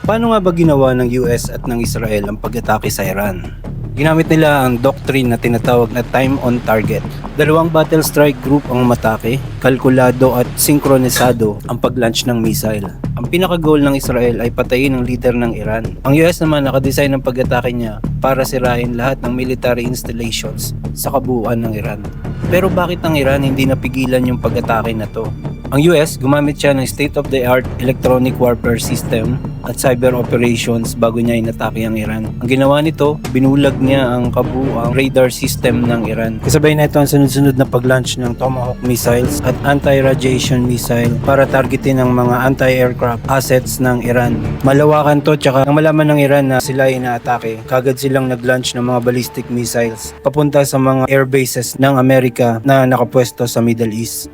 Paano nga ba ginawa ng US at ng Israel ang pag-atake sa Iran? Ginamit nila ang doctrine na tinatawag na time on target. Dalawang battle strike group ang umatake, kalkulado at sinkronisado ang pag-launch ng missile. Ang pinaka-goal ng Israel ay patayin ang leader ng Iran. Ang US naman nakadesign ng pag-atake niya para sirain lahat ng military installations sa kabuuan ng Iran. Pero bakit ang Iran hindi napigilan yung pag-atake na to? Ang US, gumamit siya ng state-of-the-art electronic warfare system at cyber operations bago niya inatake ang Iran. Ang ginawa nito, binulag niya ang kabuuang radar system ng Iran. Kasabay na ito ang sunod-sunod na pag-launch ng Tomahawk missiles at anti-radiation missile para targetin ang mga anti-aircraft assets ng Iran. Malawakan to, tsaka nang malaman ng Iran na sila ay inaatake, kagad silang nag-launch ng mga ballistic missiles papunta sa mga air bases ng Amerika na nakapwesto sa Middle East.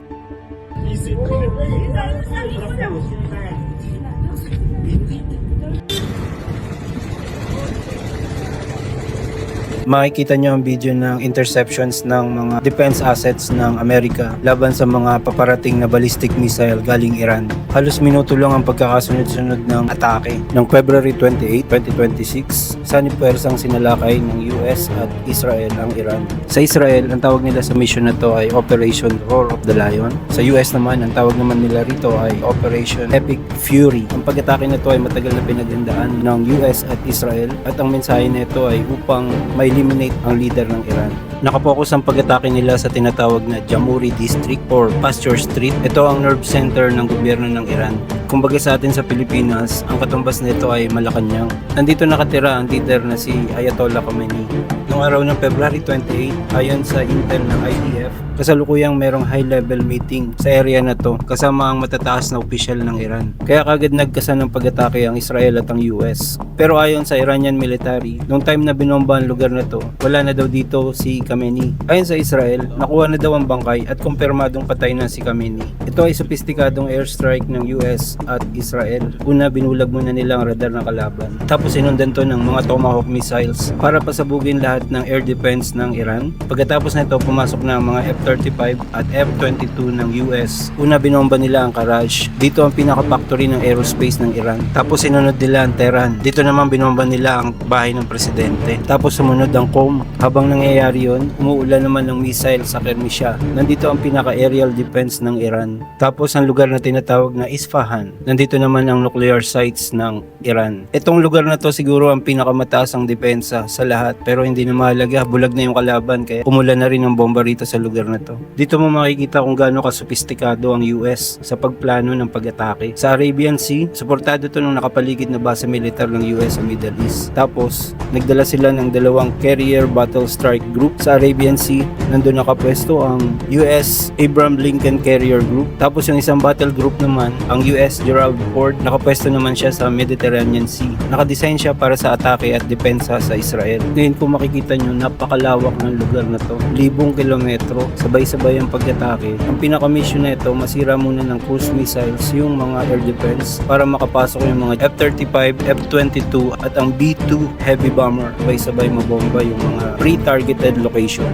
Makikita nyo ang video ng interceptions ng mga defense assets ng Amerika laban sa mga paparating na ballistic missile galing Iran. Halos minuto lang ang pagkakasunod-sunod ng atake. Noong February 28, 2026, sanipwersang sinalakay ng US at Israel ang Iran. Sa Israel, ang tawag nila sa mission na to ay Operation Roar of the Lion. Sa US naman, ang tawag naman nila rito ay Operation Epic Fury. Ang pag-atake na to ay matagal na pinaghandaan ng US at Israel at ang mensahe na ito ay upang eliminate ang leader ng Iran. Nakapokus ang pag-atake nila sa tinatawag na Jamhuri District or Pasture Street. Ito ang nerve center ng gobyerno ng Iran. Kumbaga sa atin sa Pilipinas, ang katumbas nito ay Malacanang. Nandito nakatira ang leader na si Ayatollah Khamenei. Noong araw ng February 28, ayon sa intel ng IDF, kasalukuyang merong high-level meeting sa area na to kasama ang matataas na opisyal ng Iran. Kaya kagad nagkasan ng pag-atake ang Israel at ang US. Pero ayon sa Iranian military, noong time na binomba ang lugar na to, wala na daw dito si Khamenei. Ayon sa Israel, nakuha na daw ang bangkay at kumpirmadong patay na si Khamenei. Ito ay sopistikadong airstrike ng US at Israel. Una, binulag muna nila ang radar ng kalaban. Tapos sinundan to ng mga Tomahawk missiles para pasabugin lahat ng air defense ng Iran. Pagkatapos nito, pumasok na ang mga F-35 at F-22 ng US. Una, binomba nila ang Karaj. Dito ang pinaka-factory ng aerospace ng Iran. Tapos sinunod nila ang Tehran. Dito naman binomba nila ang bahay ng presidente. Tapos sumunod ang Qom. Habang nangyayari yon, umuulan naman ng missile sa Kermisha. Nandito ang pinaka-aerial defense ng Iran. Tapos ang lugar na tinatawag na Isfahan. Nandito naman ang nuclear sites ng Iran. Itong lugar na to siguro ang pinakamataas ang depensa sa lahat, pero hindi na mahalaga, bulag na yung kalaban kaya umulan na rin ng bomba rito sa lugar na to. Dito mo makikita kung gaano kasophistikado ang US sa pagplano ng pag-atake. Sa Arabian Sea, suportado to ng nakapaligid na base militar ng US sa Middle East. Tapos, nagdala sila ng dalawang carrier battle strike group sa Arabian Sea. Nandun nakapwesto ang US Abraham Lincoln Carrier Group. Tapos yung isang battle group naman, ang US Gerald Ford, nakapwesto naman siya sa Mediterranean Sea. Nakadesign siya para sa atake at depensa sa Israel. Ngayon kung makikita nyo, napakalawak ng lugar na to. Libong kilometro, sabay-sabay ang pag-atake. Ang pinaka-mission na ito, masira muna ng cruise missiles yung mga air defense para makapasok yung mga F-35, F-22 at ang B-2 heavy bomber. Sabay-sabay mabomba yung mga pre-targeted location.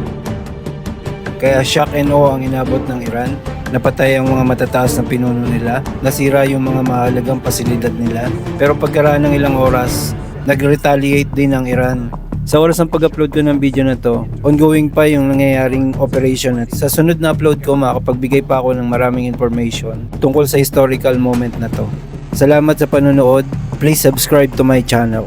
Kaya shock and awe ang inabot ng Iran. Napatay ang mga matataas na pinuno nila, nasira yung mga mahalagang pasilidad nila. Pero pagkaraan ng ilang oras, nag-retaliate din ang Iran. Sa oras ng pag-upload ko ng video na to, ongoing pa yung nangyayaring operation at sa sunod na upload ko makakapagbigay pa ako ng maraming information tungkol sa historical moment na to. Salamat sa panonood. Please subscribe to my channel.